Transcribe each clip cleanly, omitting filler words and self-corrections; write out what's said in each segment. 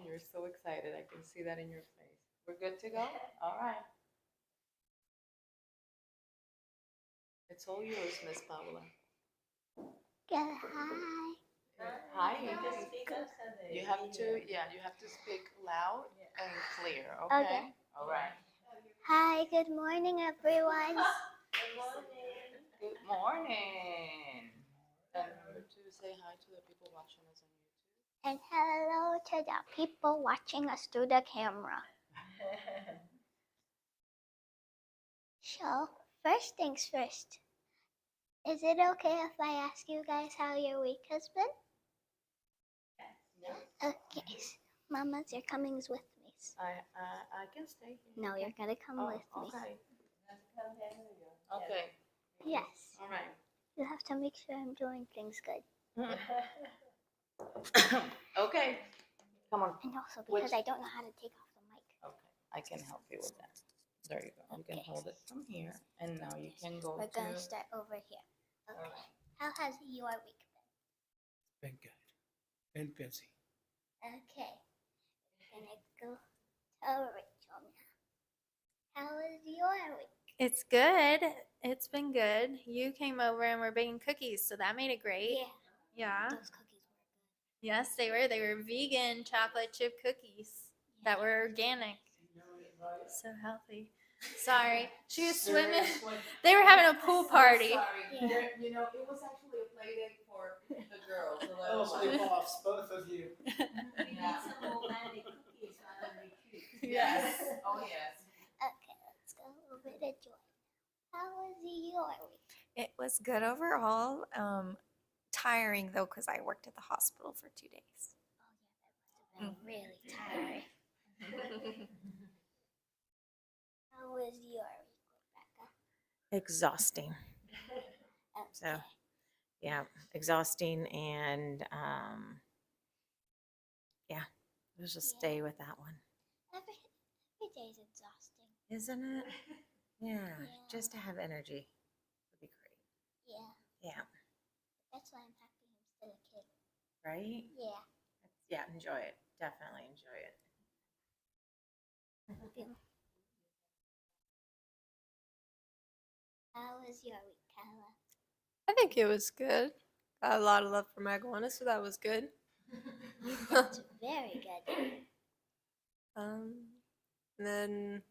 you're so excited. I can see that in your face. We're good to go? All right. It's all yours, Miss Paula. Good, hi. Hi. You have to, yeah, you have to speak loud and clear, okay? Okay. All right. Hi, good morning, everyone. Good morning. And remember to say hi to the people watching us on YouTube. And hello to the people watching us through the camera. So, first things first. Is it okay if I ask you guys how your week has been? Okay. Mamas, you're coming with me. I can stay here. No, you're gonna come with me. Okay. Okay. Yes. All right. You have to make sure I'm doing things good. Okay. Come on. And also because I don't know how to take off the mic. Okay. I can help you with that. There you go. You can hold it from here, and now you can go. We're gonna start over here. Okay. Right. How has your week Been good and busy. been? Okay. We're gonna go to Rachel now. How was your week? It's good. It's been good. You came over and we're baking cookies, so that made it great. Yeah. Those cookies were good. Yes, they were. They were vegan chocolate chip cookies that were organic. So healthy. Sorry. She was swimming. They were having a pool party. Yeah. You know, it was actually a play date for the girls. Oh, slip-offs, both of you. Yeah. Yes. Yes. Oh, yes. Okay, let's go over to Joy. How was your week? It was good overall. Tiring though, because I worked at the hospital for 2 days. Oh, yeah, that must have been really tiring. How was your week, Rebecca? Exhausting. Okay. So, yeah, exhausting, and yeah, let's just stay with that one, Every day is exhausting. isn't it? Yeah, Yeah. just to have energy would be great. Yeah, Yeah, that's why I'm happy I'm still a kid. right? Yeah. Yeah, enjoy it. Definitely enjoy it. How was your week, Carla? I think it was good. Got a lot of love for my iguana, so that was good. That's very good. And then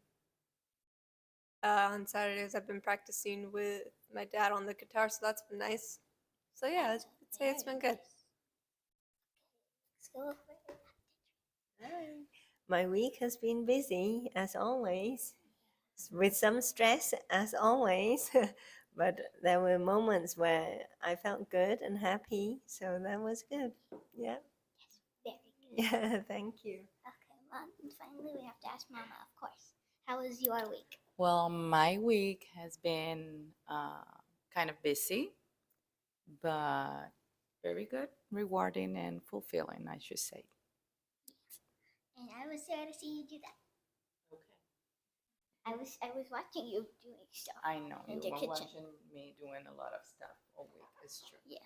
on Saturdays I've been practicing with my dad on the guitar, so that's been nice. So yeah, I'd say it's been good. Let's go over it. My week has been busy as always, with some stress as always, but there were moments where I felt good and happy, so that was good. Yeah. Very good. Yeah, thank you. Okay, Mom. And finally, we have to ask Mama, of course. How was your week? Well, my week has been kind of busy, but very good, rewarding, and fulfilling, I should say. And I was there to see you do that. Okay. I was watching you doing stuff. I know In you the were kitchen. watching me doing a lot of stuff all week. It's true. Yeah.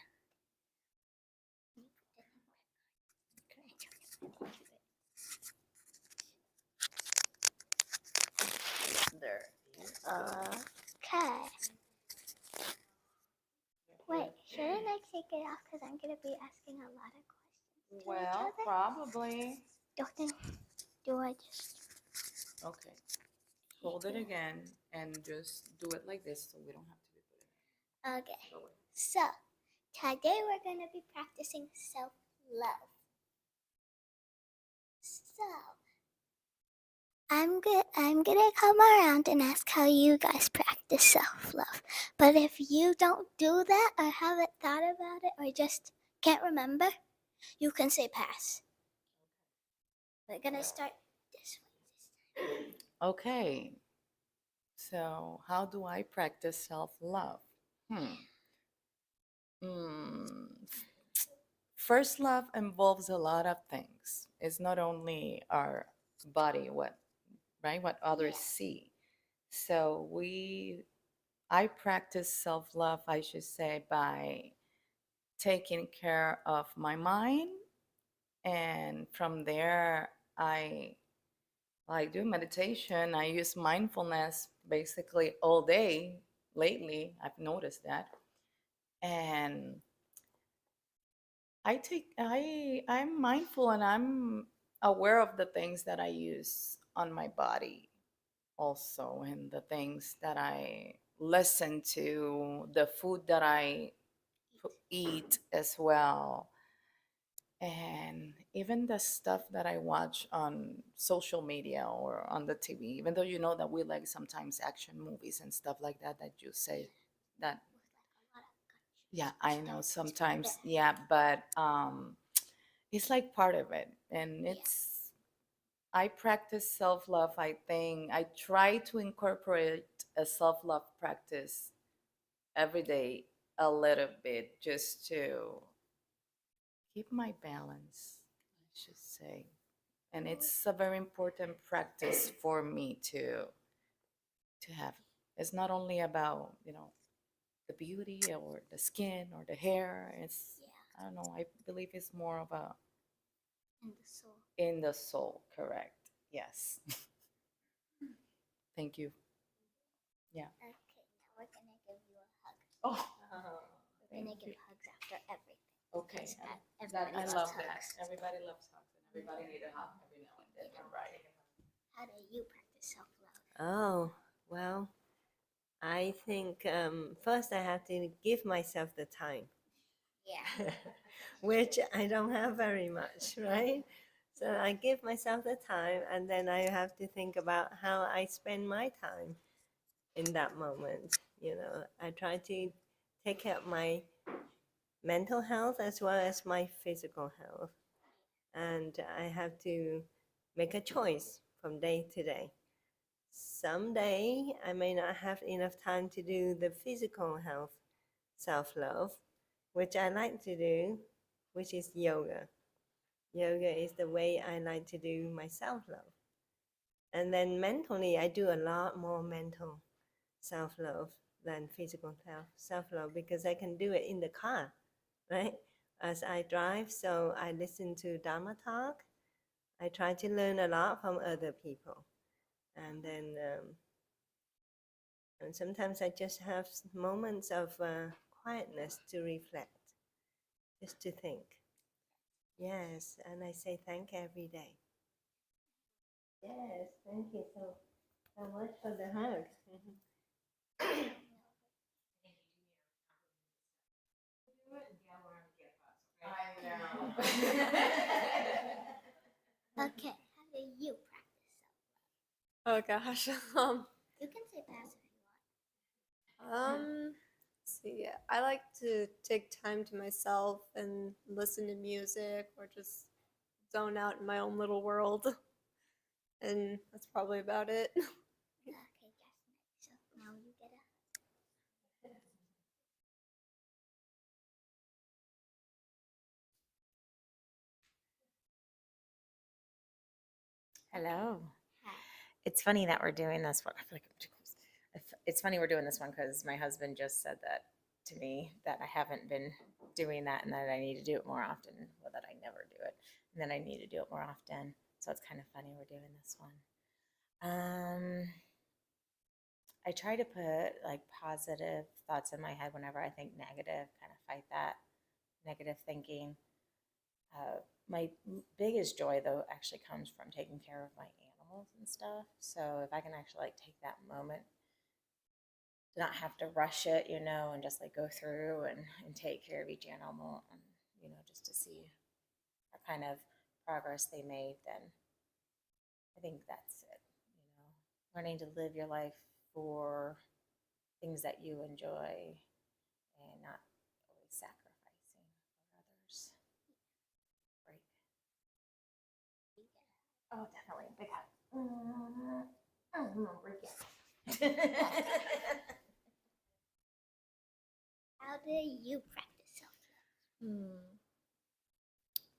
There. Okay. Wait, shouldn't I take it off? Because I'm going to be asking a lot of questions. to each Well, other? probably. Do I just... Okay. Hold it again and just do it like this so we don't have to be putting Okay. it away. So, today we're going to be practicing self-love. So, I'm gonna come around and ask how you guys practice self-love. But if you don't do that or haven't thought about it or just can't remember, you can say pass. We're gonna start this way. Okay. So, how do I practice self-love? First love involves a lot of things. It's not only our body, what others see. So I practice self-love, I should say, by taking care of my mind, and from there I do meditation. I use mindfulness basically all day lately. I've noticed that. And I'm mindful and I'm aware of the things that I use on my body also, and the things that I listen to, the food that I eat as well, and even the stuff that I watch on social media or on the TV. Even though you know that we like sometimes action movies and stuff like that, that you say that, yeah, I know sometimes, yeah, but it's like part of it, and it's I practice self-love. I think I try to incorporate a self-love practice every day a little bit, just to keep my balance, I should say. And it's a very important practice for me to have. It's not only about, the beauty or the skin or the hair. It's, I don't know, I believe it's more of a In the soul. in the soul, correct? Yes. Thank you. Yeah. Okay, now we're gonna give you a hug. Oh, We're gonna thank give you. hugs after everything. Okay. Because That, everybody I loves love hugs. that. Everybody loves hugs and everybody need a hug every now and then. You're right. How do you practice self-love? Oh, well, I think first I have to give myself the time, Yeah. which I don't have very much, right? So I give myself the time, and then I have to think about how I spend my time in that moment. I try to take care of my mental health as well as my physical health. And I have to make a choice from day to day. Someday I may not have enough time to do the physical health self love, which I like to do, which is yoga. Yoga is the way I like to do my self love. And then mentally, I do a lot more mental self love than physical self love because I can do it in the car, right? As I drive, so I listen to Dharma talk. I try to learn a lot from other people. And then and sometimes I just have moments of quietness to reflect, just to think. Yes, and I say thank every day. Yes, thank you so much for the hug. I know. Okay, how do you practice self-love? Oh gosh. You can say pass if you Let's see. I like to take time to myself and listen to music or just zone out in my own little world. And that's probably about it. want. Okay, Jasmine. So now you get a Hello. hug. It's funny that we're doing this one. I feel like I'm too close. It's funny we're doing this one because my husband just said that to me, that I haven't been doing that and that I need to do it more often. Well, that I never do it, and then I need to do it more often. So it's kind of funny we're doing this one. I try to put like positive thoughts in my head whenever I think negative, kind of fight that negative thinking. My biggest joy though actually comes from taking care of my animals and stuff. So if I can actually like take that moment to not have to rush it, and just like go through and take care of each animal and, just to see what kind of progress they made, then I think that's it. Learning to live your life for things that you enjoy and not always sacrificing for others. Right. Oh, definitely. Big hug. How do you practice self-love?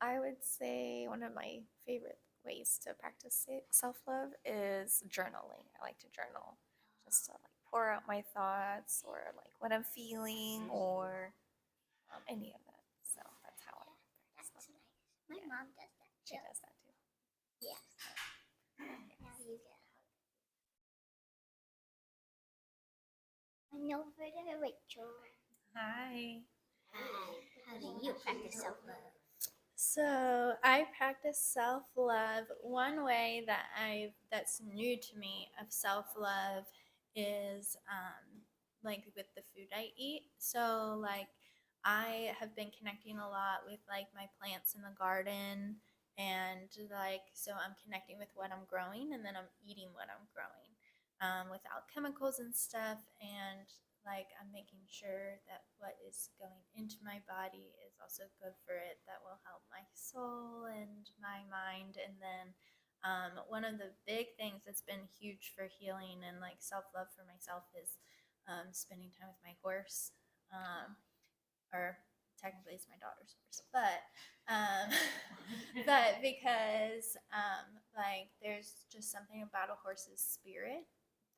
I would say one of my favorite ways to practice self love is journaling. I like to journal just to like pour out my thoughts or like what I'm feeling or any of that. So that's how I That's practice nice. self love. My Yeah. mom does that She too. does that too. Yes. And over there, Rachel. Hi. Hi. How do you practice self-love? So I practice self-love. One way that's new to me of self-love is like with the food I eat. So like I have been connecting a lot with like my plants in the garden, and like so I'm connecting with what I'm growing, and then I'm eating what I'm growing without chemicals and stuff. And like I'm making sure that what is going into my body is also good for it, that will help my soul and my mind. And then one of the big things that's been huge for healing and like self-love for myself is spending time with my horse, or technically it's my daughter's horse, um, but because like there's just something about a horse's spirit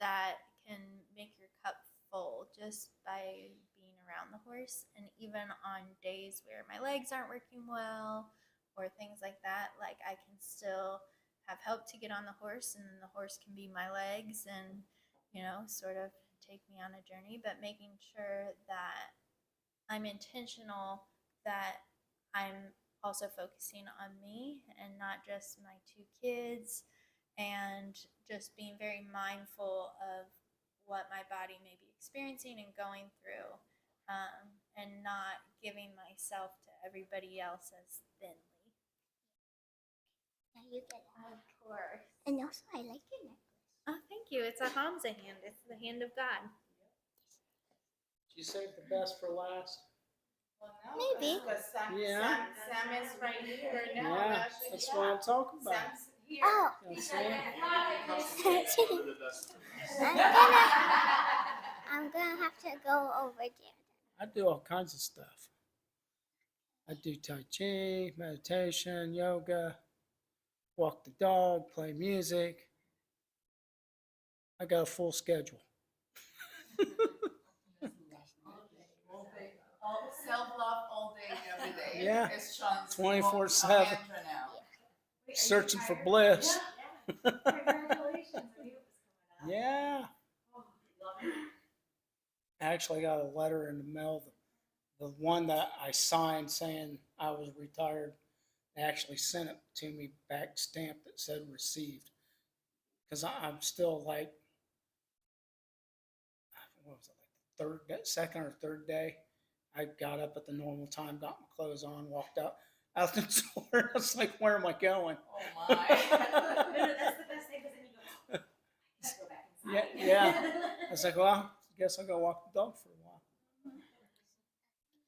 that can make your cup full just by being around the horse. And even on days where my legs aren't working well or things like that, like I can still have help to get on the horse, and then the horse can be my legs and, you know, sort of take me on a journey, but making sure that I'm intentional, that I'm also focusing on me and not just my two kids, and just being very mindful of what my body may be experiencing and going through, and not giving myself to everybody else as thinly. Now you get it. Of course. And also, I like your necklace. Oh, thank you. It's a Hamza hand. It's the hand of God. Did you save the best for last? Maybe. Yeah. Sam is right here now. Yeah, that's what I'm talking about. Sam's here. Oh. You know what I'm saying? I'm gonna have to go over there. I do all kinds of stuff. I do Tai Chi, meditation, yoga, walk the dog, play music. I got a full schedule. Self-love all day, every day. Yeah. It's Sean's 24/7. mantra now. Searching for bliss. Yeah. I actually got a letter in the mail. The one that I signed saying I was retired, they actually sent it to me back stamped that said received. Because I'm still like, what was it, like the second or third day? I got up at the normal time, got my clothes on, walked out the door. I was like, where am I going? Oh my. That's the best thing, because then you go, I gotta go back inside. Yeah. I was like, well, I guess I'll go walk the dog for a while.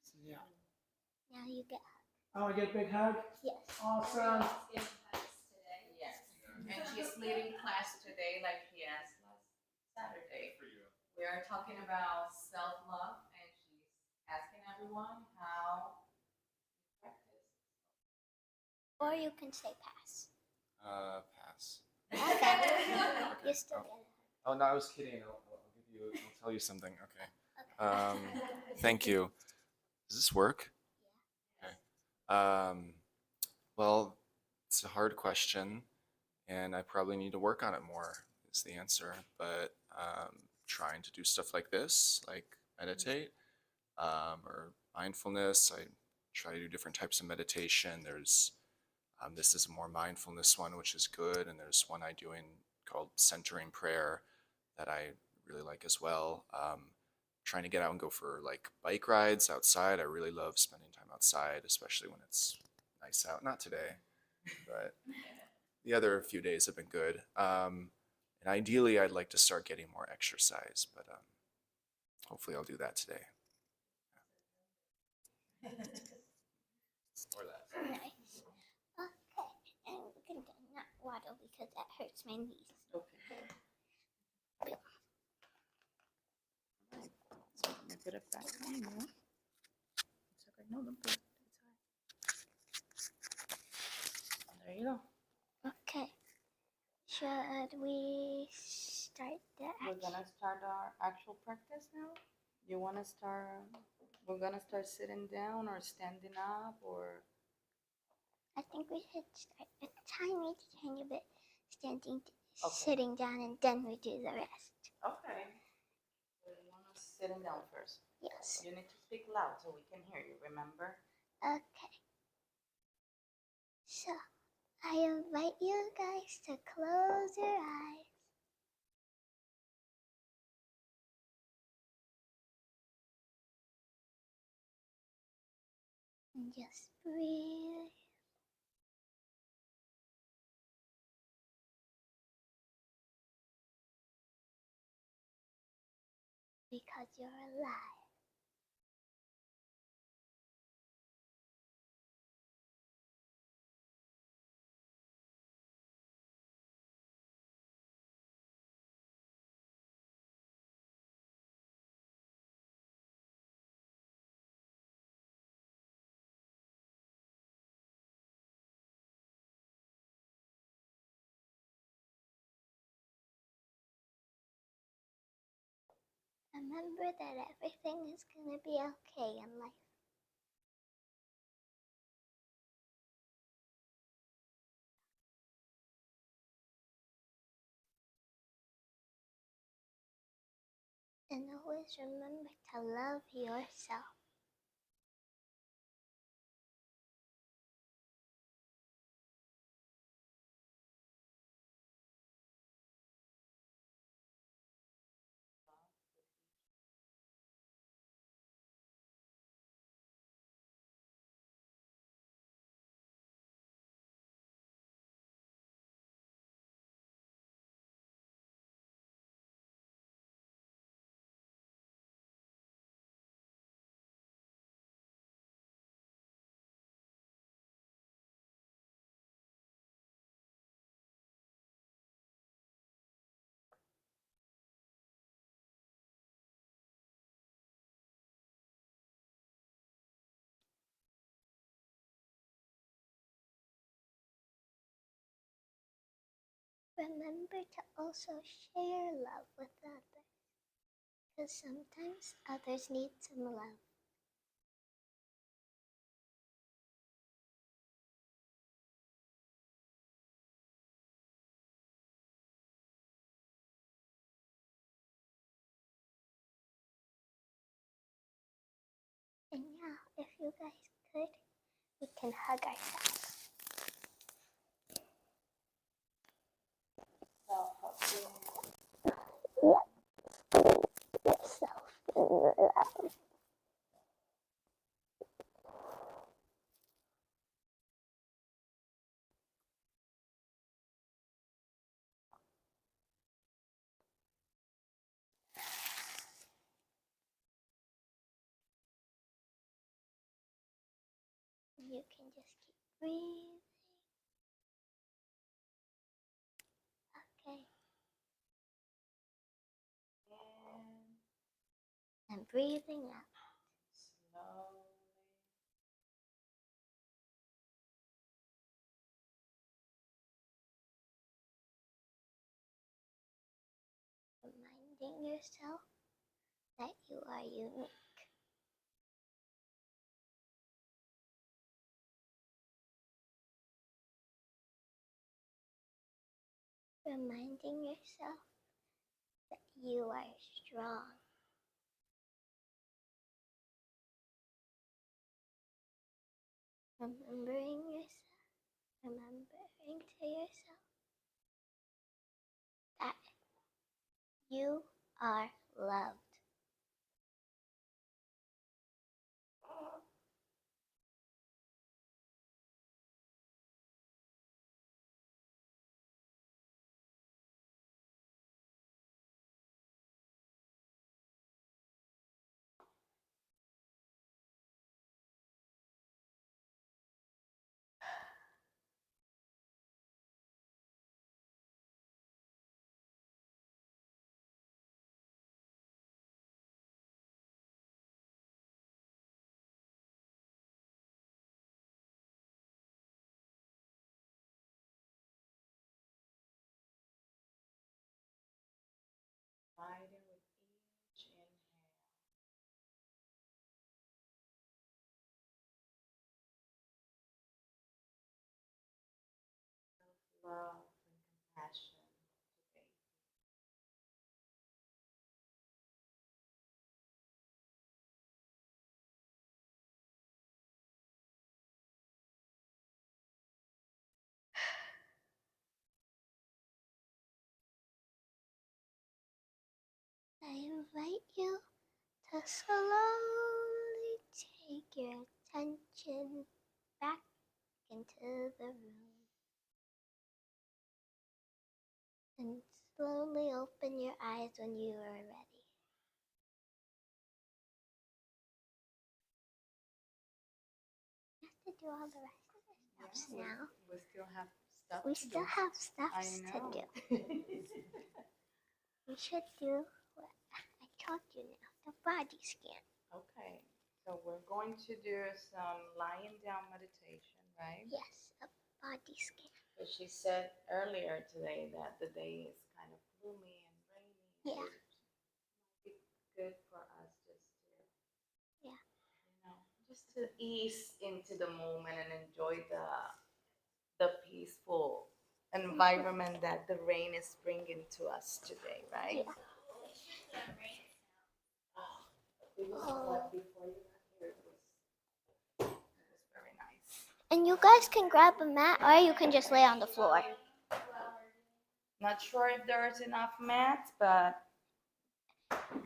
So, yeah. Now you get. Oh, I get a big hug? Yes. Awesome. Yes. And she's leading class today like he asked last Saturday. We are talking about self-love, and she's asking everyone how to practice. Or you can say pass. Pass. Okay. You still get it. Oh no, I was kidding. I'll tell you something. Okay. Thank you. Does this work? Okay. Well, it's a hard question, and I probably need to work on it more. Is the answer. But trying to do stuff like this, like meditate, or mindfulness. I try to do different types of meditation. There's this is a more mindfulness one, which is good, and there's one I do called centering prayer that I really like as well. Trying to get out and go for like bike rides outside. I really love spending time outside, especially when it's nice out. Not today, but the other few days have been good. And ideally, I'd like to start getting more exercise, but hopefully I'll do that today. Or that. Nice. Okay. And we can do not waddle because that hurts my knees. Okay. So let me put it back on now. It's okay. No, don't put it. It's all right. There you go. Okay. Should we start the We're gonna start our actual practice now. You wanna start? We're gonna start sitting down or standing up, or I think we should start a tiny bit standing, Okay. sitting down, and then we do the rest. okay. So you wanna sitting down first. Yes. You need to speak loud so we can hear you, remember? Okay. So, I invite you guys to close your eyes. And just breathe. Because you're alive. Remember that everything is going to be okay in life. And always remember to love yourself. Remember to also share love with others. Because sometimes others need some love. And yeah, if you guys could, we can hug ourselves. Yourself in love. You can just keep breathing. Okay. And breathing out. Reminding yourself that you are unique. Reminding yourself that you are strong. Remembering to yourself that you are loved. I invite you to slowly take your attention back into the room and slowly open your eyes when you are ready. We have to do all the rest of the steps now. We still have stuff We to still do. have I steps to know. do. We should do what I told you now, the body scan. Okay, so we're going to do some lying down meditation, right? Yes, a body scan. But she said earlier today that the day is kind of gloomy and rainy. Yeah. It might be good for us just to, Yeah. just to ease into the moment and enjoy the peaceful environment that the rain is bringing to us today, right? Yeah. Before you got here, it was very nice. And you guys can grab a mat or you can just lay on the floor. Not sure if there's enough mats, but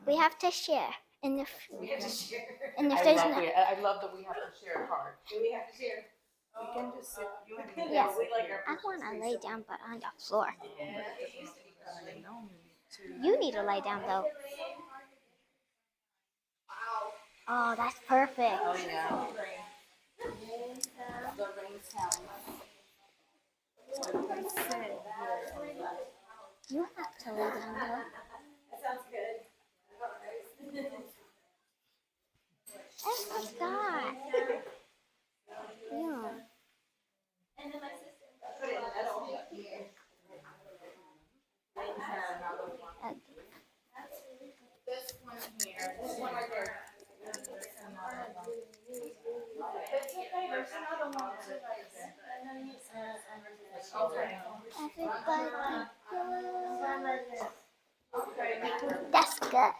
We have to share. And if we have to share. and if there's not, I love that we have to share part. Do we have to share? We can just sit. You and me. yes, We like our I want to lay down, but on the floor. No, You need to lay down though. Oh, that's perfect. Oh yeah. The rain sound. So we can sit here. You have to lay down though. That sounds good. I forgot. Yeah. And then my sister put it in the middle. Okay. This one here. This one right there. It's okay. There's another one too right there. Okay. Everybody Okay. good. That's good.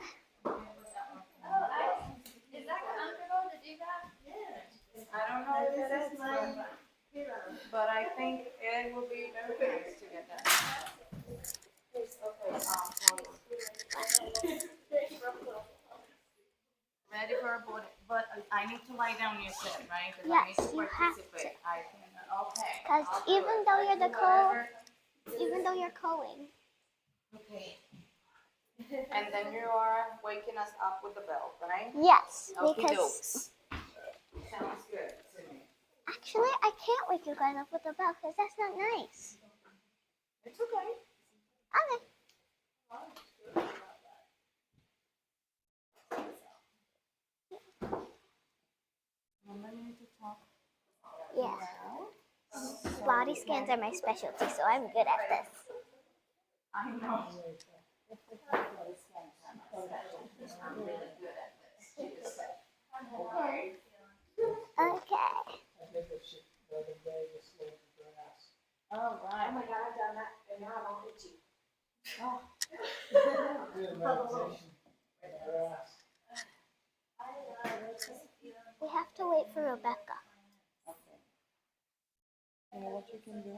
Is that comfortable to do that? I don't know if it is, but I think it will be very nice to get that. Okay, ready for a board, but I need to lie down, you said, right? 'Cause I need Yes, to you have to. participate. I can, okay. Because I'll do even it. though you're the Whatever. even though you're coing, Okay. And then you are waking us up with the bell, right? yes, Okey because dokes. Sounds good to me. actually I can't wake you guys up with a bell because that's not nice. It's okay. Okay. Remember me to talk Yeah. loud? Body scans are my specialty, so I'm good at this. I know. I'm really good at this. Okay. Okay. All right. Oh my God, I've done that, and now I don't itchy. We have to wait for Rebecca. Okay. You know what you can do?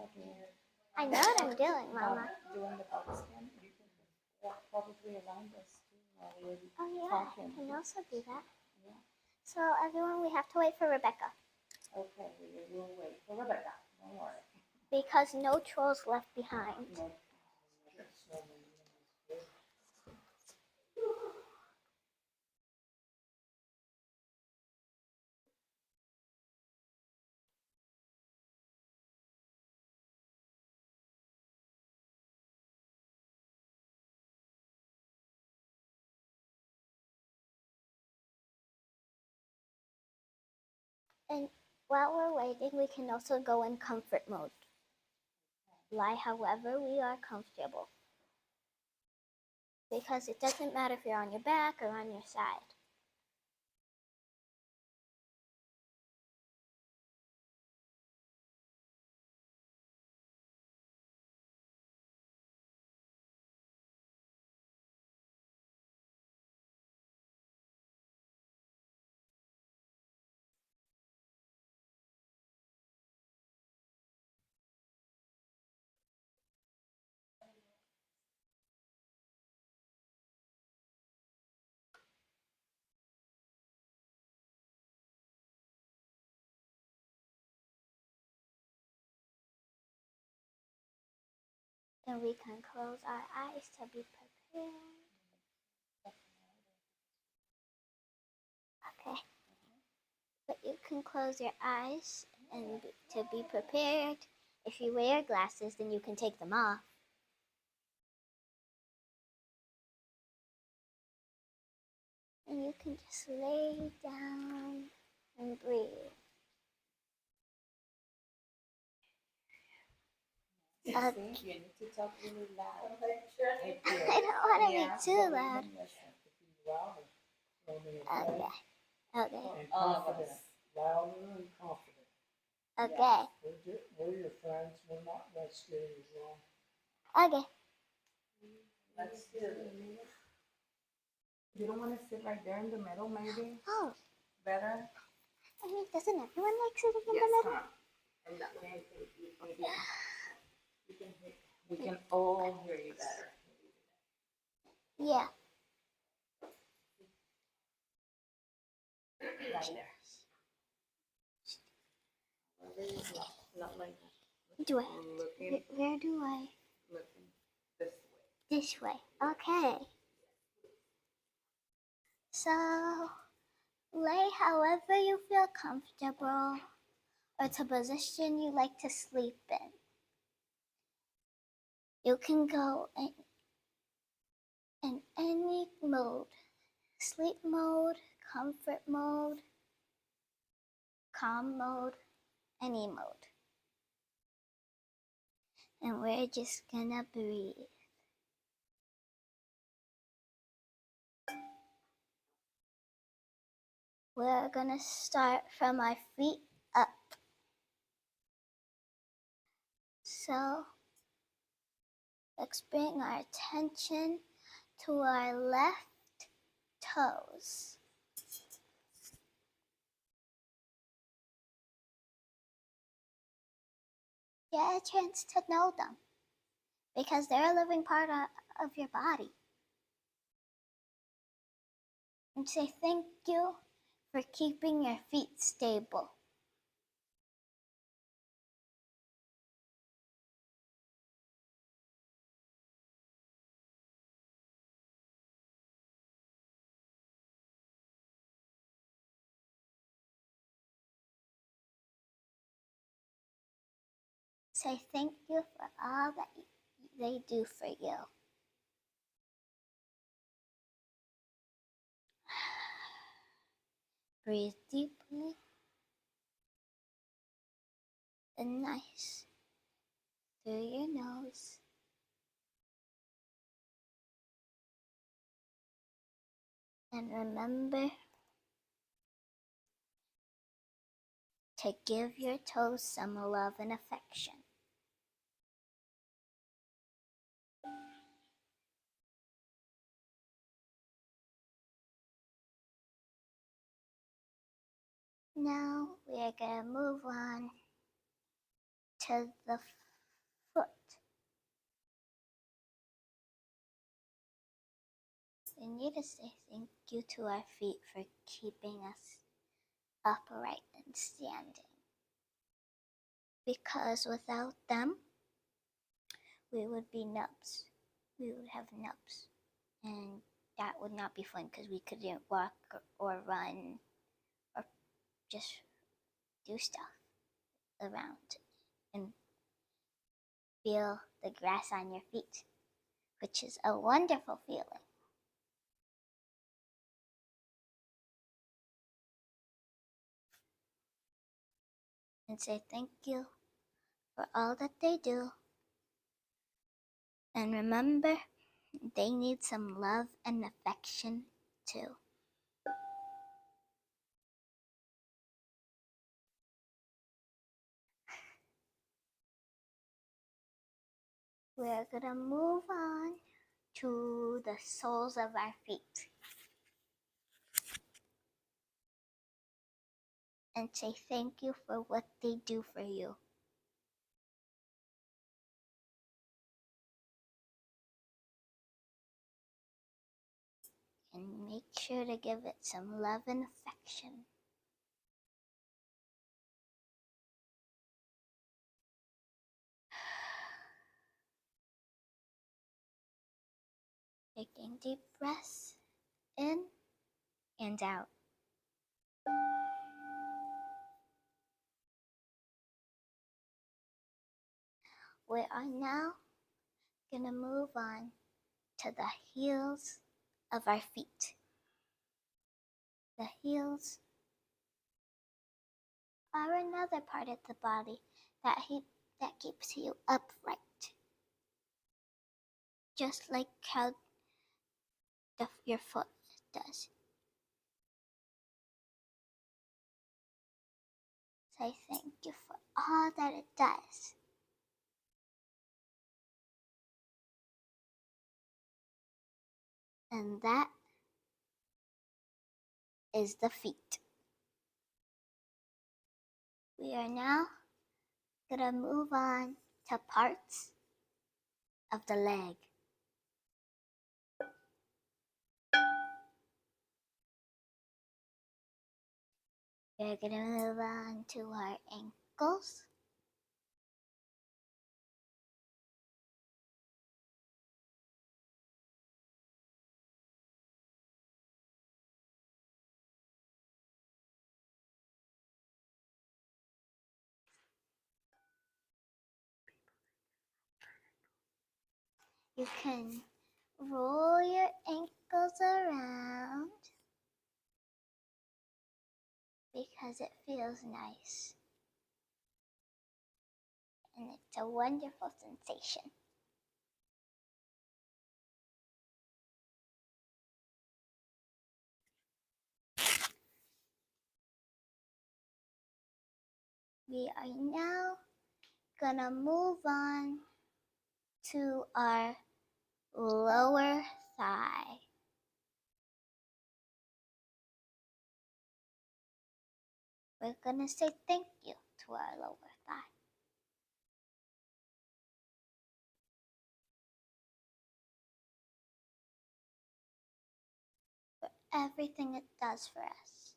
I know what I'm doing, Mama. Doing the body scan. You can walk probably around us too while we're Oh yeah, talking. I can also do that. Yeah. So everyone, we have to wait for Rebecca Okay, we will wait for Rebecca. Don't worry. because no trolls left behind. No. And while we're waiting, we can also go in comfort mode. Lie however we are comfortable. Because it doesn't matter if you're on your back or on your side. Then we can close our eyes to be prepared. Okay. But you can close your eyes and to be prepared. If you wear glasses, then you can take them off. And you can just lay down and breathe. You need to talk really loud. I don't want to be too loud. Okay. Okay. And confident, louder and confident. Okay. We're your friends. We're not that scary as well. Okay. Let's do it. You don't want to sit right there in the middle, maybe? Oh, Better? I mean, doesn't everyone like sitting in the middle? And that way I think we can all hear you better. Yeah. Right there. Not like Do I? looking, Where do I? looking this way. This way. Okay. So, lay however you feel comfortable or to position you like to sleep in. You can go in any mode. Sleep mode, comfort mode, calm mode, any mode. And we're just gonna breathe. We're gonna start from our feet up. So let's bring our attention to our left toes. Get a chance to know them because they're a living part of your body. And say thank you for keeping your feet stable. Say thank you for all that they do for you. Breathe deeply and nice through your nose. And remember to give your toes some love and affection. Now we are going to move on to the foot. We need to say thank you to our feet for keeping us upright and standing. Because without them, we would be nubs. We would have nubs. And that would not be fun because we couldn't walk or run or just do stuff around and feel the grass on your feet, which is a wonderful feeling. And say thank you for all that they do. And remember, they need some love and affection too. We're gonna move on to the soles of our feet. And say thank you for what they do for you. And make sure to give it some love and affection. Taking deep breaths in and out. We are now gonna move on to the heels of our feet. The heels are another part of the body that keeps you upright. Just like how your foot does. Say thank you for all that it does. And that is the feet. We are now gonna move on to parts of the leg. We're gonna move on to our ankles. You can roll your ankles around because it feels nice. And it's a wonderful sensation. We are now gonna move on to our lower thigh. We're gonna say thank you to our lower thigh. For everything it does for us.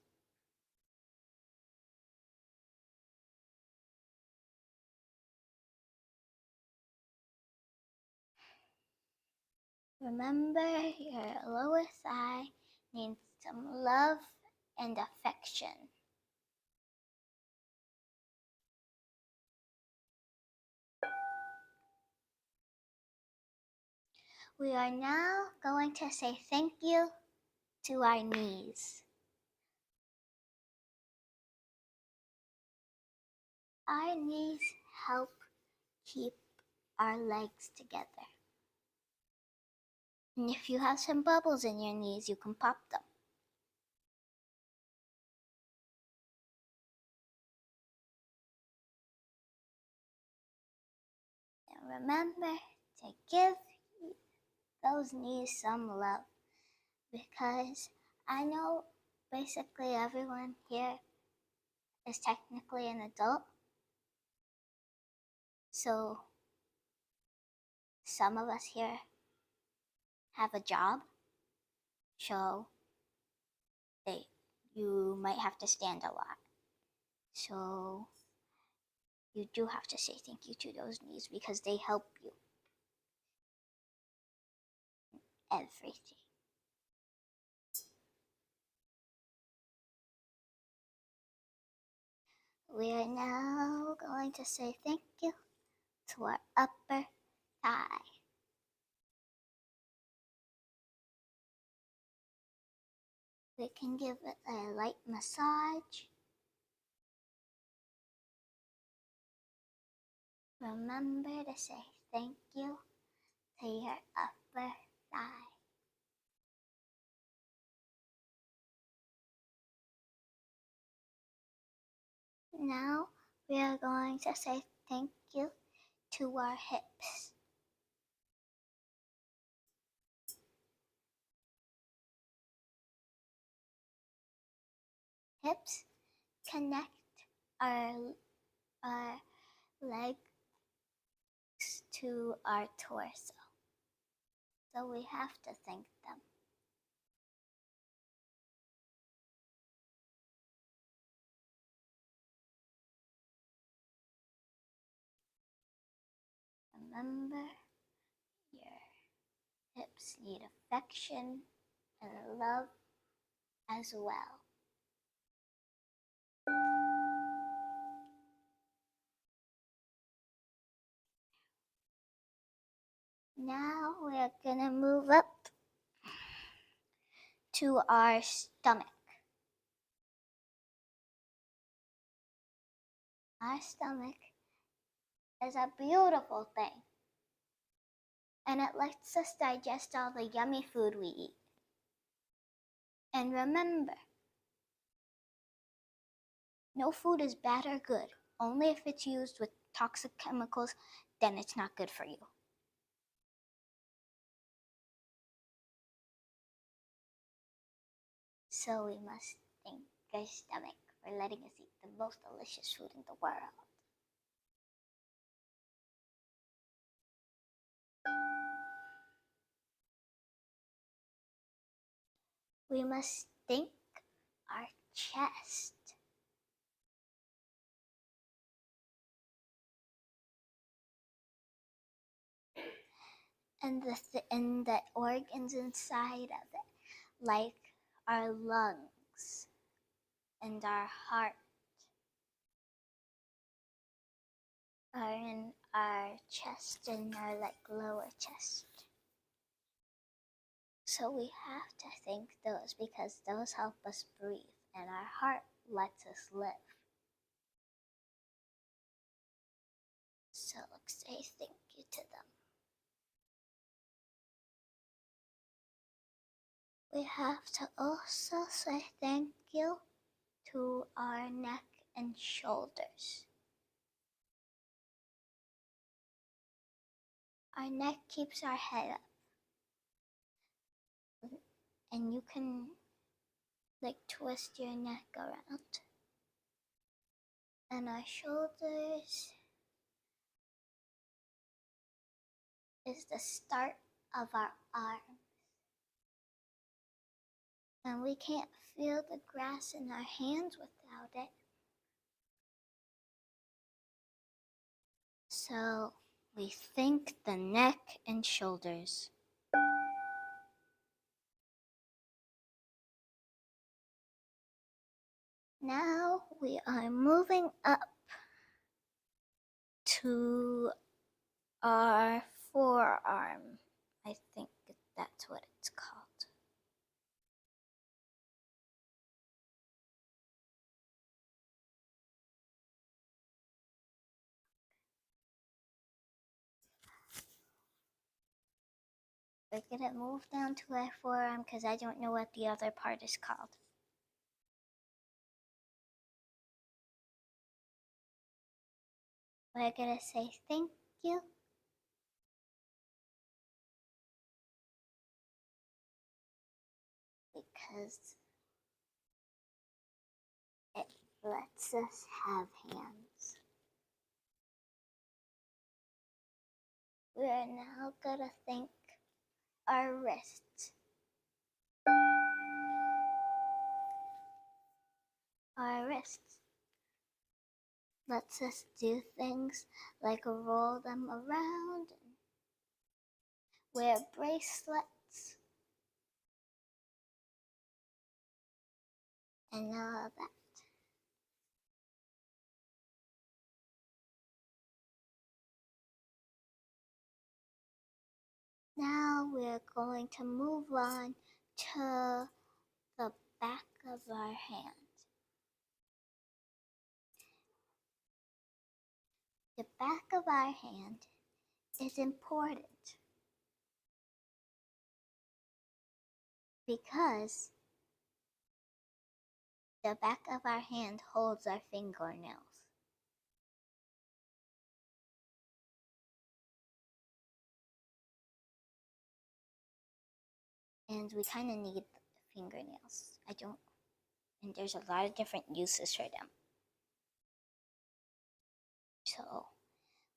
Remember, your lower thigh needs some love and affection. We are now going to say thank you to our knees. Our knees help keep our legs together. And if you have some bubbles in your knees, you can pop them. And remember to give those knees some love, because I know basically everyone here is technically an adult. So some of us here have a job, so you might have to stand a lot. So you do have to say thank you to those knees because they help you in everything. We are now going to say thank you to our upper thigh. We can give it a light massage. Remember to say thank you to your upper thigh. Now we are going to say thank you to our hips. Hips connect our legs to our torso. So we have to thank them. Remember, your Hips need affection and love as well. Now we're gonna move up to our stomach. Our stomach is a beautiful thing, and it lets us digest all the yummy food we eat. And remember, no food is bad or good. Only if it's used with toxic chemicals, then it's not good for you. So we must thank our stomach for letting us eat the most delicious food in the world. We must thank our chest. And the organs inside of it, like our lungs and our heart, are in our chest and our lower chest. So we have to thank those because those help us breathe and our heart lets us live. So let's say thank you to them. We have to also say thank you to our neck and shoulders. Our neck keeps our head up. And you can twist your neck around. And our shoulders is the start of our arms. And we can't feel the grass in our hands without it. So we thank the neck and shoulders. Now we are moving up to our forearm. I think that's what it's called. We're gonna move down to our forearm because I don't know what the other part is called. We're gonna say thank you. Because it lets us have hands. We are now gonna thank our wrists. Our wrists lets us do things like roll them around, and wear bracelets, and all of that. Now we're going to move on to the back of our hand. The back of our hand is important because the back of our hand holds our fingernails. And we kind of need fingernails. And there's a lot of different uses for them. So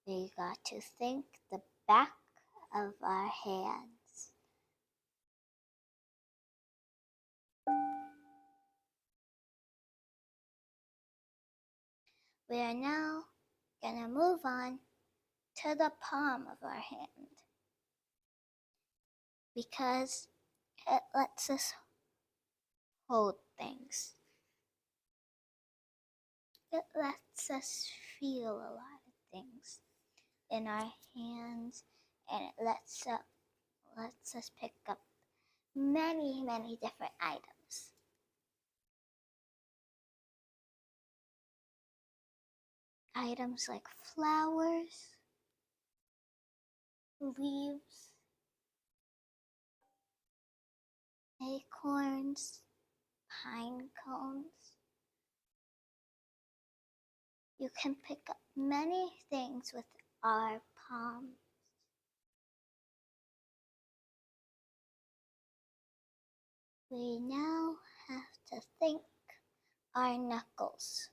we got to thank the back of our hands. We are now gonna move on to the palm of our hand. because it lets us hold things. It lets us feel a lot of things in our hands, and it lets us pick up many, many different items. Items like flowers, leaves, acorns, pine cones. You can pick up many things with our palms. We now have to thank our knuckles.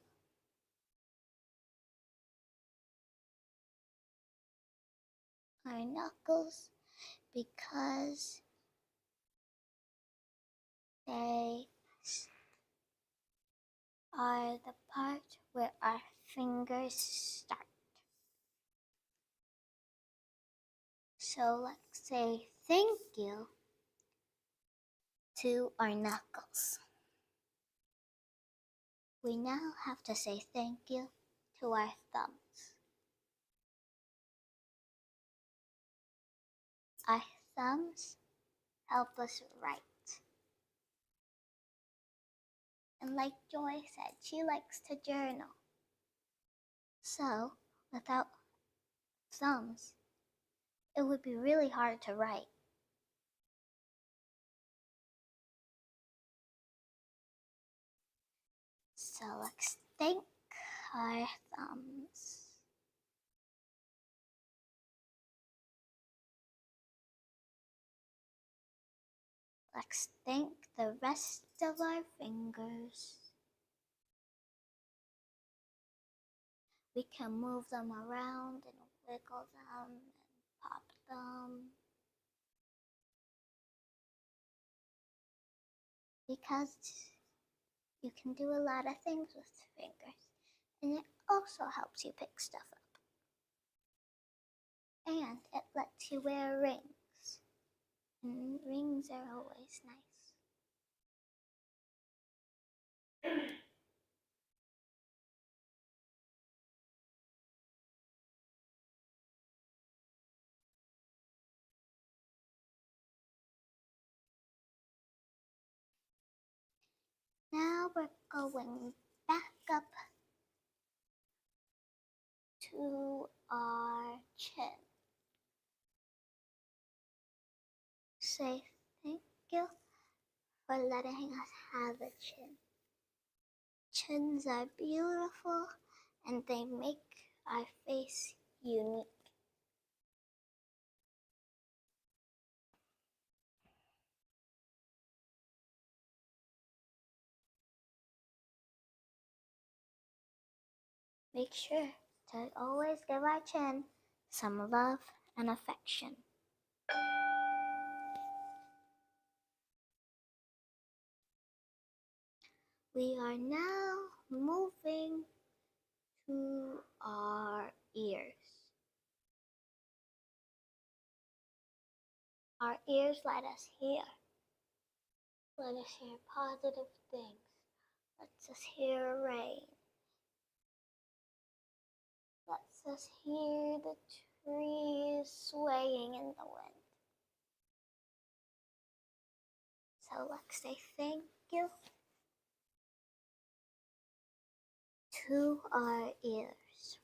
Our knuckles, because they are the part where our fingers start. So let's say thank you to our knuckles. We now have to say thank you to our thumbs. Our thumbs help us write. And like Joy said, she likes to journal. So, without thumbs, it would be really hard to write. So let's thank our thumbs. Let's thank the rest of our fingers. We can move them around and wiggle them and pop them. Because you can do a lot of things with fingers, and it also helps you pick stuff up. And it lets you wear rings, and rings are always nice. Now we're going back up to our chin. Say thank you for letting us have a chin. Chins are beautiful and they make our face unique. Make sure to always give our chin some love and affection. We are now moving to our ears. Our ears let us hear. Let us hear positive things. Lets us hear rain. Lets us hear the trees swaying in the wind. So let's say thank you to our ears.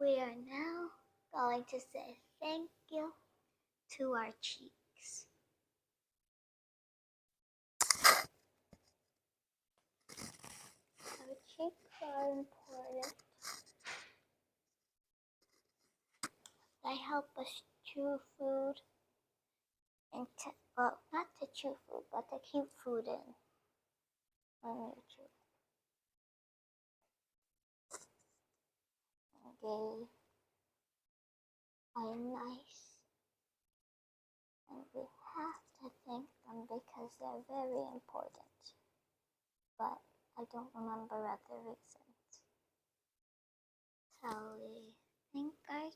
We are now going to say thank you to our cheeks. Our cheeks are important. They help us chew food and well, not to chew food, but to keep food in when we chew. They are nice, and we have to thank them because they're very important. But don't remember other reasons. So we thank our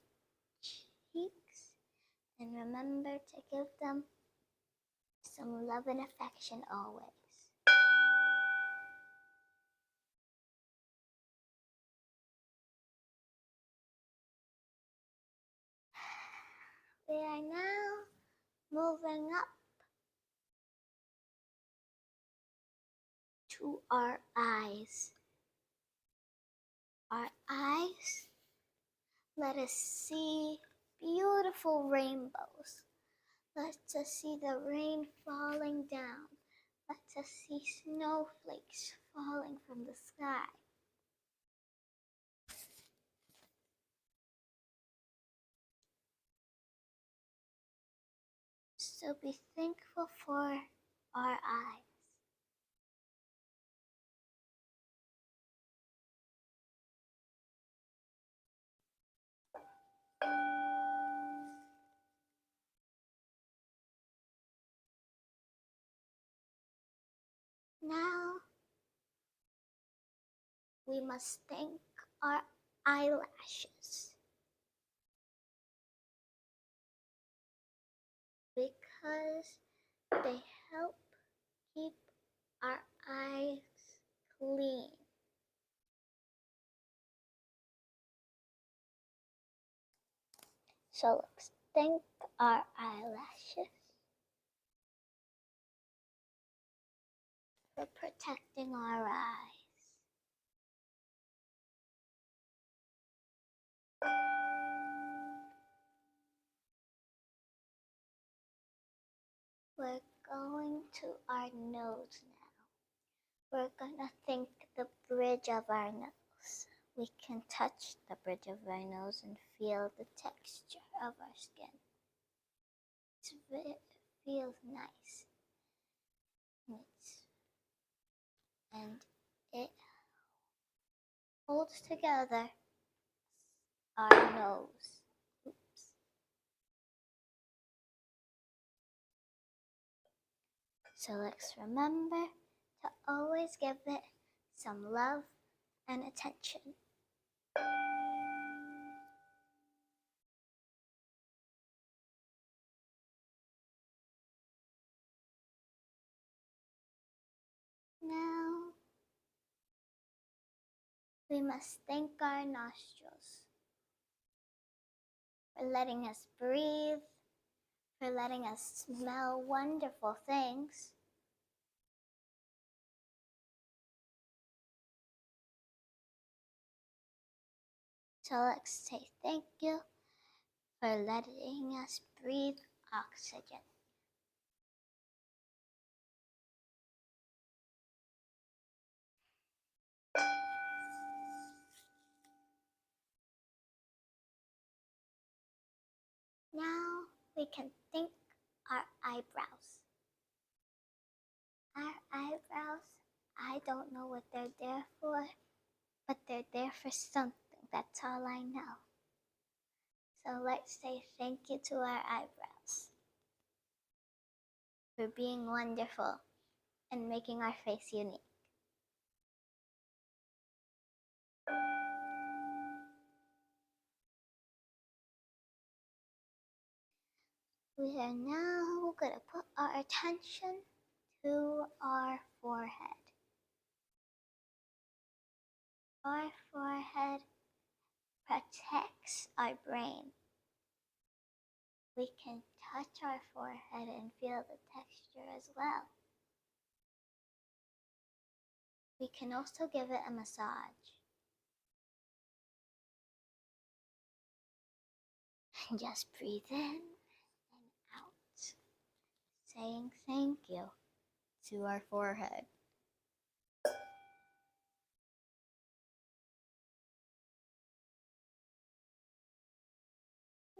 cheeks and remember to give them some love and affection always. We are now moving up to our eyes. Our eyes let us see beautiful rainbows. Let us see the rain falling down. Let us see snowflakes falling from the sky. So be thankful for our eyes. Now we must thank our eyelashes because they help keep our eyes clean. So let's thank our eyelashes for protecting our eyes. We're going to our nose now. We're gonna thank the bridge of our nose. We can touch the bridge of our nose and feel the texture of our skin. It feels nice. And it holds together our nose. Oops. So let's remember to always give it some love and attention. Now, we must thank our nostrils for letting us breathe, for letting us smell wonderful things. So let's say thank you for letting us breathe oxygen. Now we can thank our eyebrows. Our eyebrows, I don't know what they're there for, but they're there for something. That's all I know. So let's say thank you to our eyebrows for being wonderful and making our face unique. We are now going to put our attention to our forehead. Our forehead protects our brain. We can touch our forehead and feel the texture as well. We can also give it a massage. And just breathe in and out, saying thank you to our forehead.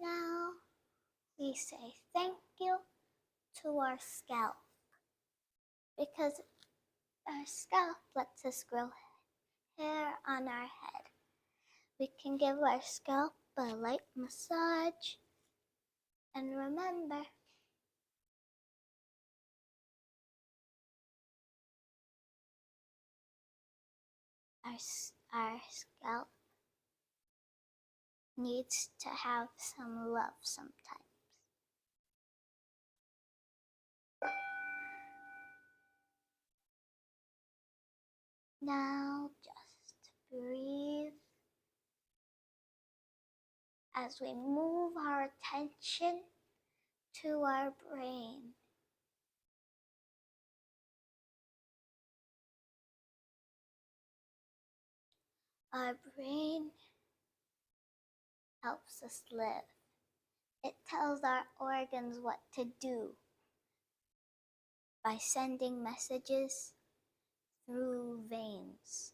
Now we say thank you to our scalp because our scalp lets us grow hair on our head. We can give our scalp a light massage and remember our scalp needs to have some love sometimes. Now just breathe as we move our attention to our brain. Our brain helps us live. It tells our organs what to do by sending messages through veins.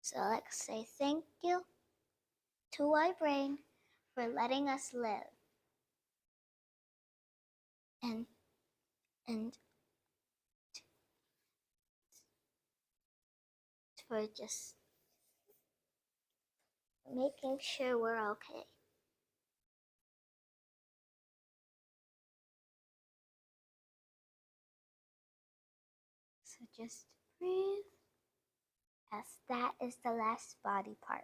So let's say thank you to our brain for letting us live. And for just making sure we're okay. So just breathe, as that is the last body part.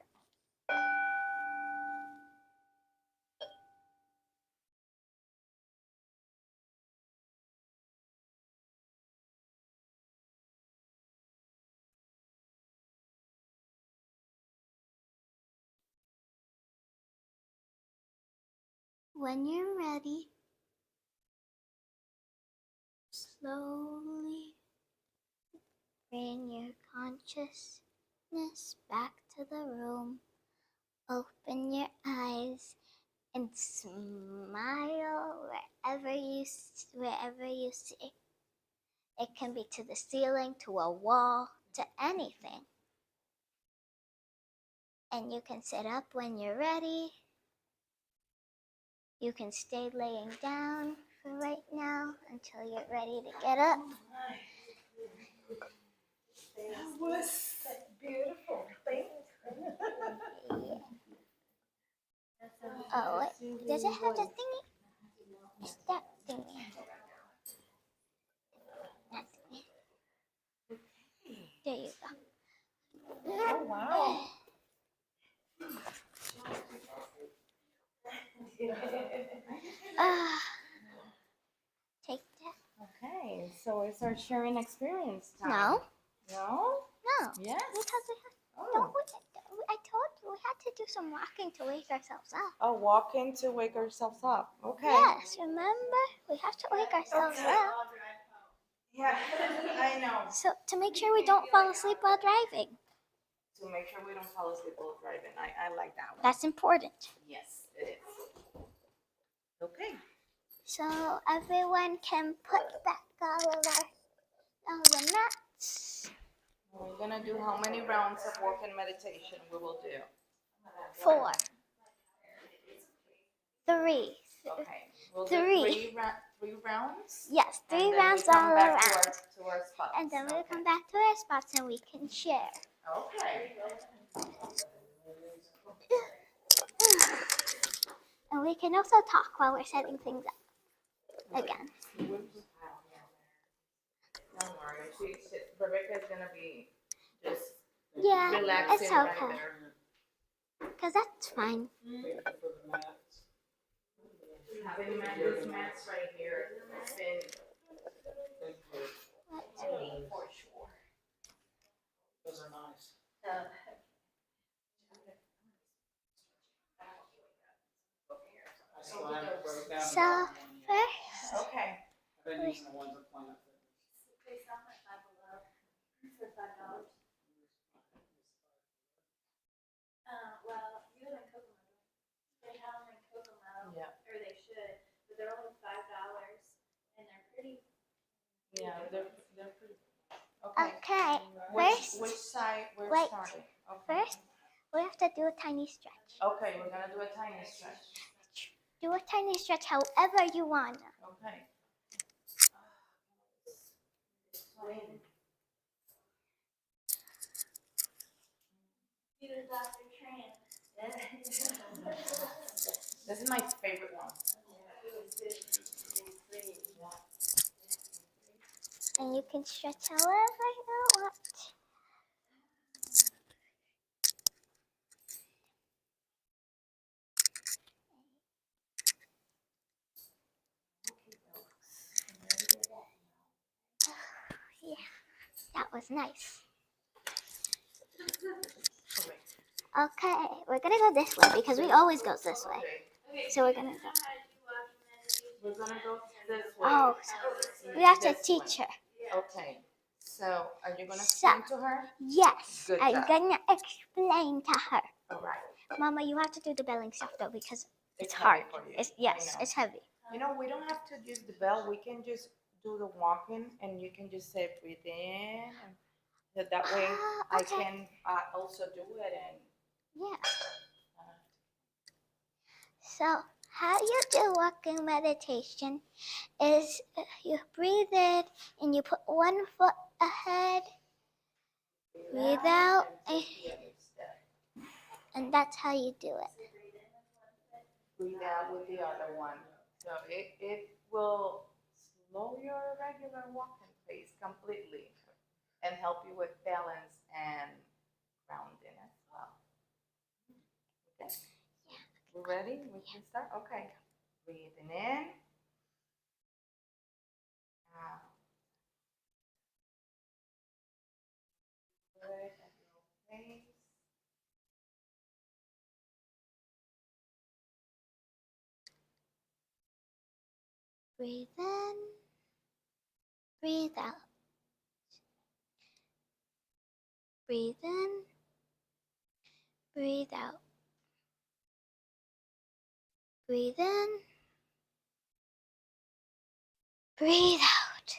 When you're ready, slowly bring your consciousness back to the room. Open your eyes and smile wherever you see. It can be to the ceiling, to a wall, to anything. And you can sit up when you're ready. You can stay laying down for right now until you're ready to get up. That was beautiful. Thank you. Oh, wait. Does it have the thingy? It's that thingy. That thingy. There you go. Oh, wow. Take that. Okay, so it's our sharing experience time. No. No? No. Yes. Because I told you we had to do some walking to wake ourselves up. Oh, walking to wake ourselves up. Okay. Yes, remember? We have to wake ourselves up. Yeah, I know. So to make sure we don't fall asleep while driving. To make sure we don't fall asleep while driving. I like that one. That's important. Yes, it is. Okay. So everyone can put back all the mats. We're gonna do how many rounds of walking meditation we will do? 4. 3. Okay. We'll do 3. three rounds. Yes, 3 and then rounds we come all back around. to our spots. And then we'll Okay. come back to our spots and we can share. Okay. And we can also talk while we're setting things up. Again. Don't worry. Rebecca's gonna be just Yeah, relaxing it's right okay. there. Because that's fine. Thank you for the mats. Having these mats right here has been for sure. Those are nice. I still haven't broke down. So, first, Okay. I've been using the ones at Planet Fitness. They sell them at Five Below for $5. Well, you live in Kokomo. They have them in Kokomo, Yeah. or they should, but they're only $5, and they're pretty. Yeah, they're pretty. Okay. okay, Which first, side we're wait. starting? Okay. First, we have to do a tiny stretch. Okay, we're gonna do a tiny stretch. Do a tiny stretch however you want. Okay. You the Dr. Tran. This is my favorite one. And you can stretch however you want. Yeah, that was nice. Okay, we're gonna go this way because we always go this way. So we're gonna go. We're gonna go this way. Oh, so we have to This teach way. her. Okay. So, are you gonna So- explain to her? Yes, Good I'm job. gonna explain to her. All right. Mama, you have to do the belling stuff though because it's heavy hard. for you. It's I yes, know. it's heavy. You know, we don't have to use the bell. We can just do the walking, and you can just say breathe in, and so that way I Okay. can also do it. And Yeah. So how you do walking meditation is you breathe in and you put one foot ahead, breathe out, and take the other step. and that's how you do it. Breathe out with the other one. So it will slow your regular walking pace completely and help you with balance and grounding as well. Okay. We're ready? We can start? Okay. Breathing in. Out. Good at your pace. Breathe in, breathe out. Breathe in, breathe out. Breathe in, breathe out.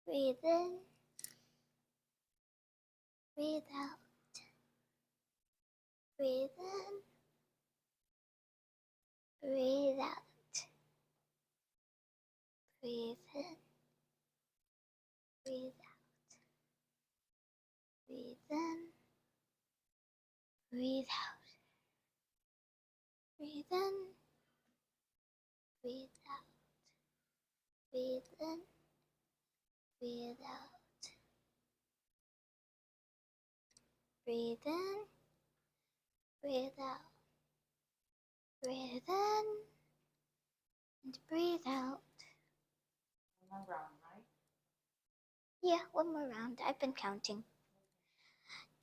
Breathe in, breathe out. Breathe in, breathe out. Breathe in, breathe out. Breathe in, breathe out. Breathe in, breathe out. Breathe in, breathe out. Breathe in, breathe out. Breathe in and breathe out. One more round, right? Yeah, one more round. I've been counting.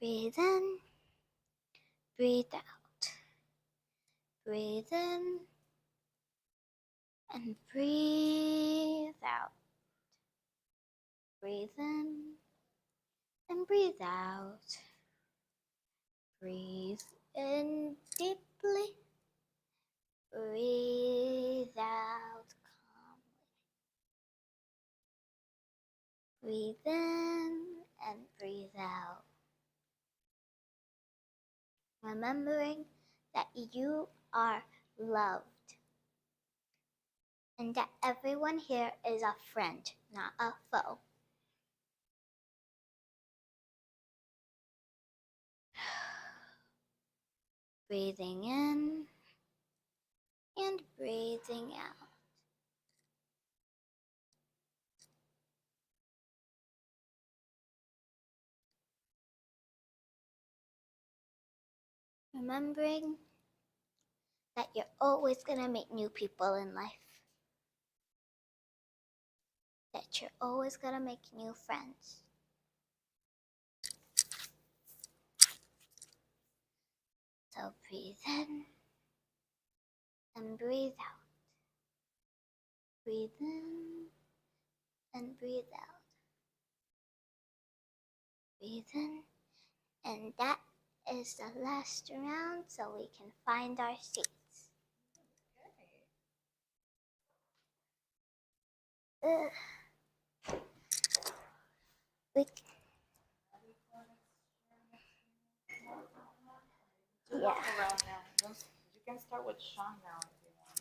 Breathe in, breathe out. Breathe in and breathe out. Breathe in and breathe out. Breathe in deeply. Breathe out calmly. Breathe in and breathe out. Remembering that you are loved and that everyone here is a friend, not a foe. Breathing in and breathing out. Remembering that you're always going to meet new people in life. That you're always going to make new friends. So breathe in and breathe out. Breathe in and breathe out. Breathe in. And that is the last round, so we can find our seats. We, Do walk around now. You can start with Sean now if you want.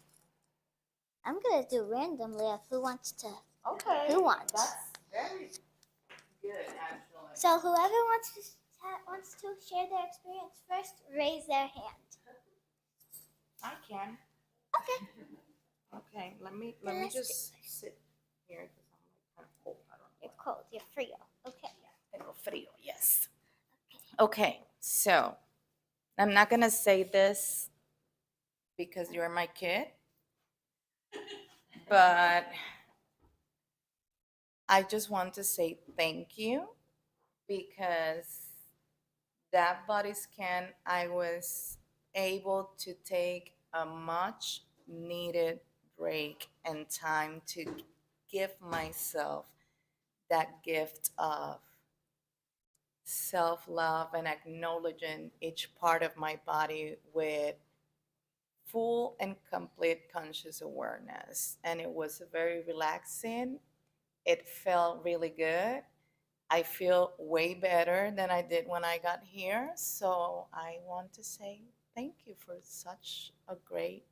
I'm gonna do randomly of who wants to. Okay. Who wants? That's very good, actually. So whoever wants to share their experience first, raise their hand. I can. Okay. Okay. Let me Let's just sit here because I'm like cold. You're frío. Okay. Tengo frío, yes. Okay, so I'm not gonna say this because you're my kid, but I just want to say thank you because that body scan, I was able to take a much needed break and time to give myself that gift of self love and acknowledging each part of my body with full and complete conscious awareness. And it was very relaxing. It felt really good. I feel way better than I did when I got here. So I want to say thank you for such a great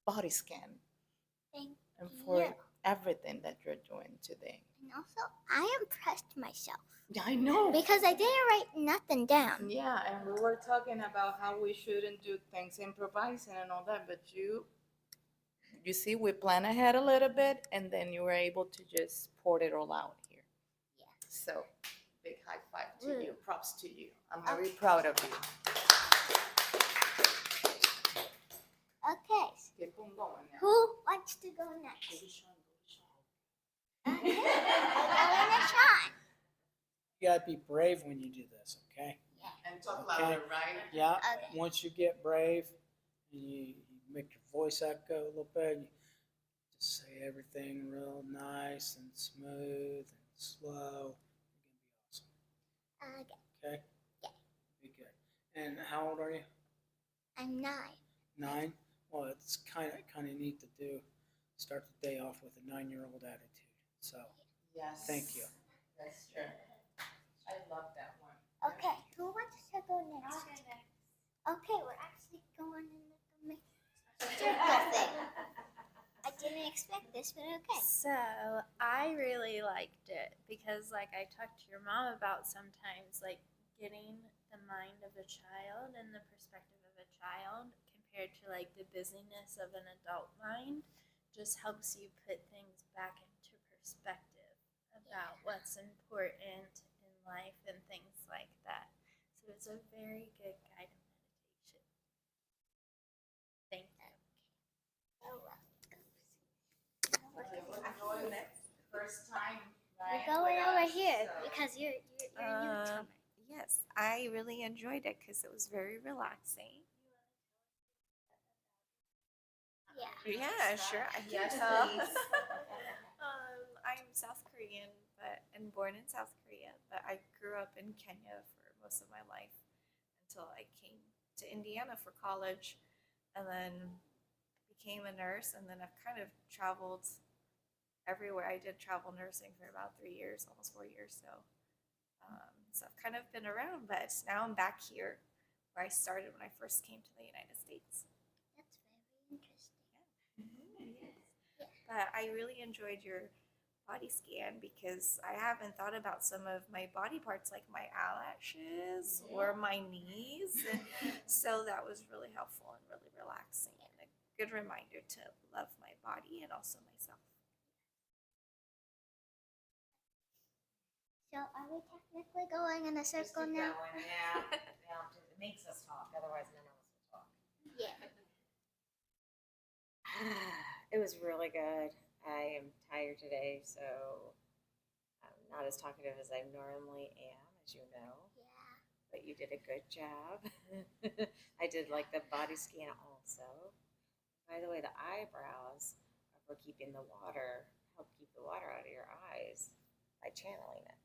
body scan Thank and you. for everything that you're doing today. And also, I impressed myself Yeah, I know. because I didn't write nothing down. Yeah, and we were talking about how we shouldn't do things improvising and all that, but you see, we plan ahead a little bit, and then you were able to just pour it all out here. Yeah. So, big high five to Woo. you. Props to you. I'm very proud of you. Okay. Keep on going now. Who wants to go next? Okay. We're going to Sean. You gotta be brave when you do this, okay? And talk Okay. louder, right? Yeah, Okay. once you get brave, and you make your voice echo a little bit, you just say everything real nice and smooth and slow. It's gonna be awesome, Okay. okay? Yeah. Be good. And how old are you? I'm 9. 9? Well, it's kind of neat to do. Start the day off with a 9-year-old attitude. So, Yes. thank you. That's true. I love that one. Okay. Who wants to go next? Okay, we're actually going in the circle thing. I didn't expect this, but okay. So I really liked it because, like, I talked to your mom about sometimes, like, getting the mind of a child and the perspective of a child compared to, like, the busyness of an adult mind just helps you put things back into perspective about what's important in life and things like that. So it's a very good guided meditation. Thank you. Oh, well. First time, We're right? going with over us, here so- because you're newcomer. Yes, I really enjoyed it because it was very relaxing. Yeah. Yeah, sure. I can Yes, tell. please. I'm South Korean, and born in South Korea, but I grew up in Kenya for most of my life until I came to Indiana for college, and then became a nurse, and then I've kind of traveled everywhere. I did travel nursing for about 3 years, almost 4 years. So I've kind of been around, but now I'm back here where I started when I first came to the United States. That's very interesting. But I really enjoyed your body scan because I haven't thought about some of my body parts like my eyelashes or my knees. And so that was really helpful and really relaxing and a good reminder to love my body and also myself. So are we technically going in a circle now? Yeah. It makes us talk, otherwise none of us will talk. Yeah. It was really good. I am tired today, so I'm not as talkative as I normally am, as you know. Yeah. But you did a good job. I did like the body scan also. By the way, the eyebrows are for keeping the water, help keep the water out of your eyes by channeling it,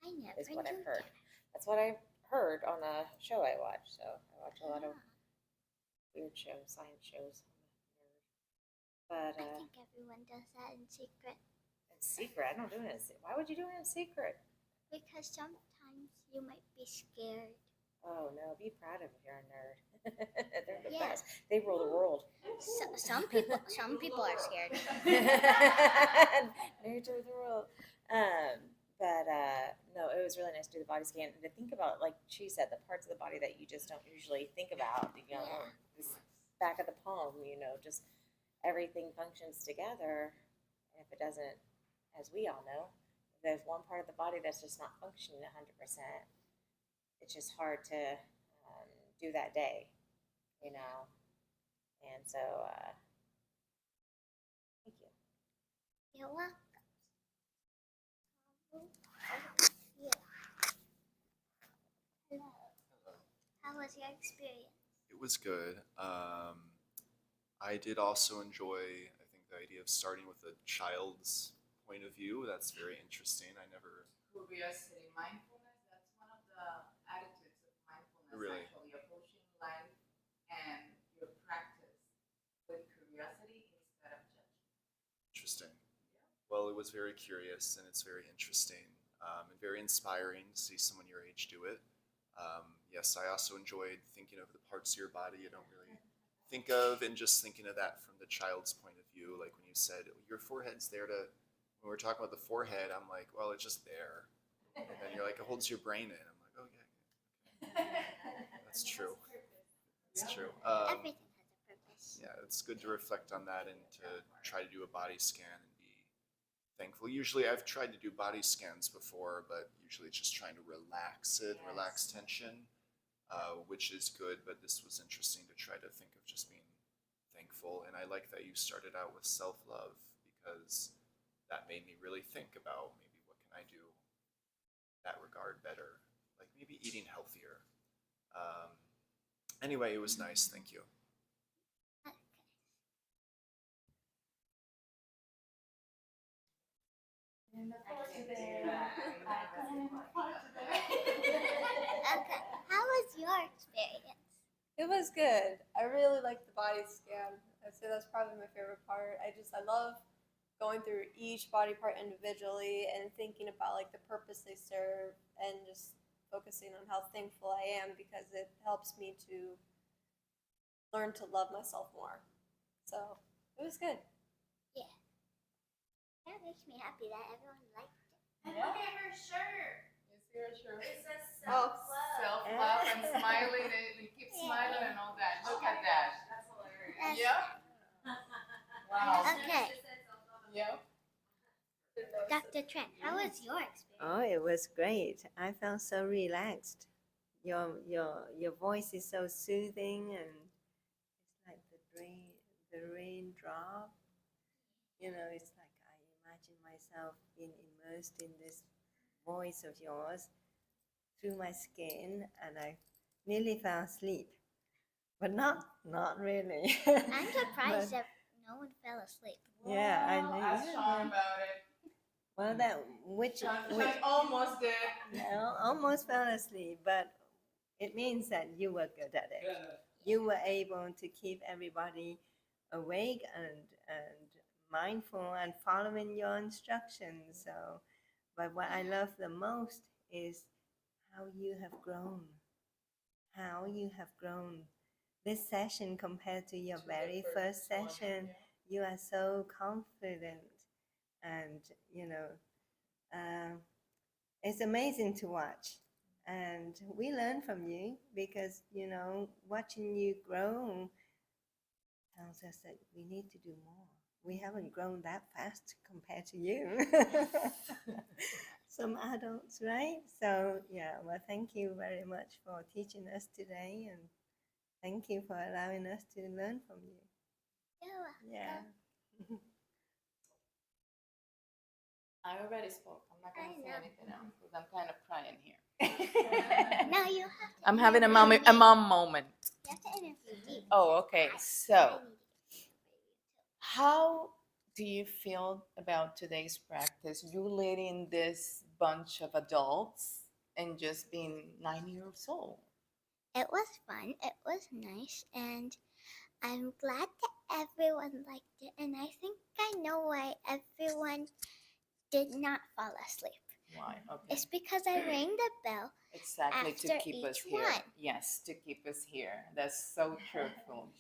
I never is what I've knew heard. that. That's what I heard on a show I watched. So I watch a lot of weird shows, science shows. But I think everyone does that in secret in secret, I don't do it in secret. Why would you do it in secret? because sometimes you might be scared. Oh no, be proud of if you're a nerd. They're the Yeah. best. They rule the world. Some people are scared. Nerds rule the world. No, it was really nice to do the body scan and to think about, like she said, the parts of the body that you just don't usually think about. You know, Yeah. this back of the palm. You know, just everything functions together. And if it doesn't, as we all know, if there's one part of the body that's just not functioning 100%, it's just hard to do that day, you know. And so, thank you. You're welcome. Yeah. Hello. How was your experience? It was good. I did also enjoy, I think, the idea of starting with a child's point of view. That's very interesting. I never Curiosity, mindfulness, that's one of the attitudes of mindfulness, Really? actually, approaching life and your practice with curiosity instead of judgment. Interesting. Well, it was very curious and it's very interesting and very inspiring to see someone your age do it. Yes, I also enjoyed thinking of the parts of your body you don't really think of and just thinking of that from the child's point of view. Like when you said, your forehead's there to, when we were talking about the forehead, I'm like, well, it's just there. And then you're like, it holds your brain in. I'm like, oh, yeah. That's true. It's true. Everything has a purpose. Yeah, it's good to reflect on that and to try to do a body scan and be thankful. Usually I've tried to do body scans before, but usually it's just trying to relax it, relax tension, which is good, but this was interesting to try to think of just being thankful. And I like that you started out with self-love because that made me really think about maybe what can I do in that regard better, like maybe eating healthier. Anyway, it was nice. Thank you. Okay. How was your experience? It was good. I really liked the body scan. I'd say that's probably my favorite part. I love going through each body part individually and thinking about like the purpose they serve and just focusing on how thankful I am because it helps me to learn to love myself more. So it was good. Yeah. That makes me happy that everyone liked it. And look at her shirt. You see her shirt? It says Oh, self-love. Self-love and smiling and keep smiling and all that. Look at that. That's hilarious. Yep. Wow. Okay. Yep. Dr. Trent, how was your experience? Oh, it was great. I felt so relaxed. Your voice is so soothing, and it's like the raindrop. You know, it's like I imagine myself being immersed in this voice of yours through my skin, and I nearly fell asleep, but not really. I'm surprised But- that no one fell asleep. Yeah, I Well, knew. ask Sean about it. Well, Sean almost did. Yeah, almost fell asleep, but it means that you were good at it. You were able to keep everybody awake and mindful and following your instructions. So, but what I love the most is how you have grown. How you have grown. This session compared to your very first session, you are so confident, and it's amazing to watch. And we learn from you because watching you grow tells us that we need to do more. We haven't grown that fast compared to you. Some adults, right? So yeah, well, thank you very much for teaching us today, and thank you for allowing us to learn from you. You're welcome. Yeah. I already spoke. I'm not I going to say know. anything else because I'm kind of crying here. Now you have to. I'm having a interview mom me. moment. You have to interview me. Oh, okay. I So, need to interview you. how do you feel about today's practice? You leading this bunch of adults and just being 9 years old. It was fun. It was nice, and I'm glad that everyone liked it. And I think I know why everyone did not fall asleep. Why? Okay. It's because I rang the bell. Exactly, to after keep us each here. one. Yes, to keep us here. That's so truthful.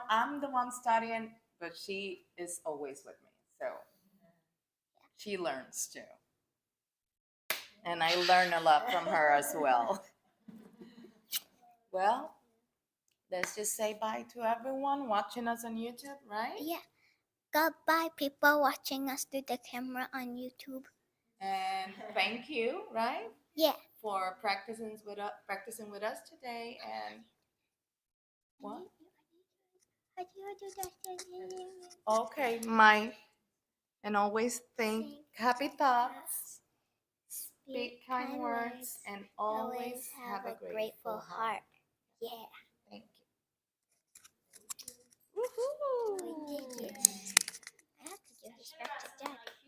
I'm the one studying, but she is always with me. So she learns too. And I learn a lot from her as well. Well, let's just say bye to everyone watching us on YouTube, right? Yeah. Goodbye, people watching us through the camera on YouTube. And thank you, right, Yeah. for practicing with us today. And what? Okay, and always think happy thoughts, speak kind words, and always have a grateful heart. Yeah. Thank you. We Woohoo! did it. I have to give respect to Dad.